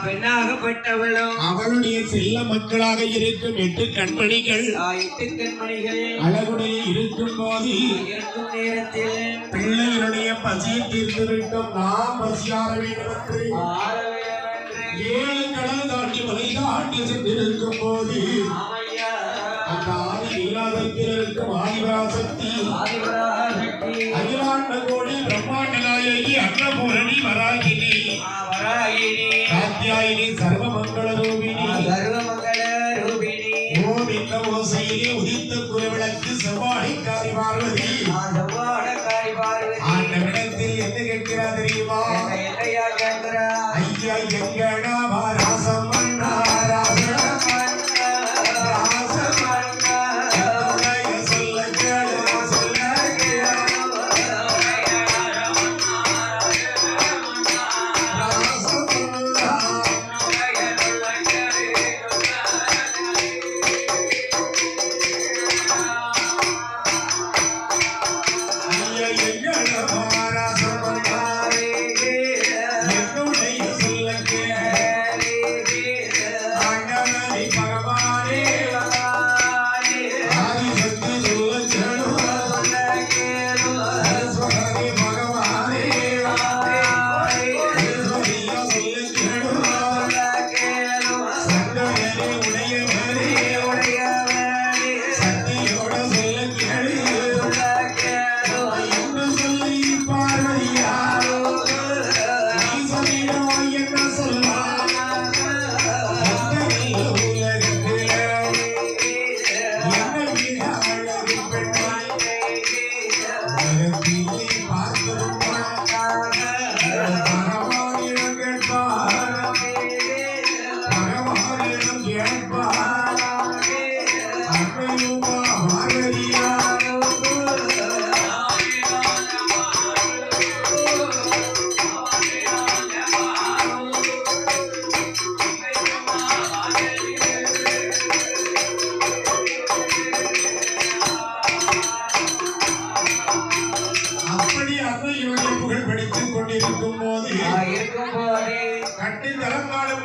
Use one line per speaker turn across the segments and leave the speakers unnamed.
பெண்ணாகப்பட்டவளும்
அவளுடைய செல்ல மக்களாக இருக்கும் 8 கண்மணிகள் அழகுடைய இருக்கும் போது
நேரத்தில்
பிள்ளைகளுடைய பசியை தீர்த்துவிட்டோம். நாம் பசியார வேண்டும் 7 கடல் தாண்டி மலை தாண்டி சென்றிருக்கும் போது அந்த ஆதி நீலாதத்தில் இருக்கும் ஆதிபராசக்தி அகிலாண்ட கோடி பிரம்மாண்ட நாயகி அன்னபூரணி வராகினி காத்தியாயினி சர்வமங்கள ரூபிணி ஓம் இந்த ஓசையிலே உதித்த குலவிளக்கு செவ்வாழைக்காரி பார்வதி ஆண்டவனிடத்தில் என்ன கேட்கிறார் தெரியுமா? ஐயா எங்கடா ராசமன்னா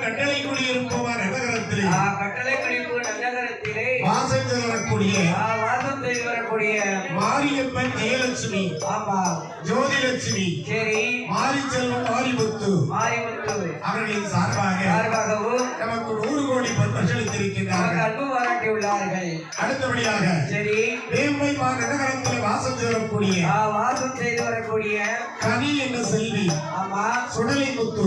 கட்டளை குடியிருப்பவர் நகரத்திலே வாசம் செய்து வரக்கூடிய மாரியப்பன் ஜெயலட்சுமி ஜோதிலட்சுமி மாரி செல்வம் மாரிமுத்து அவர்களின் சார்பாகவும் நமக்கு 100 கோடி பரிசளித்திருக்கிறார்கள். அன்பு பாராட்டியுள்ளார்கள். அடுத்தபடியாக வேம்பை நகரத்தில் வாசம் செய்து வரக்கூடிய கனி என்ற செல்வி சுடலை முத்து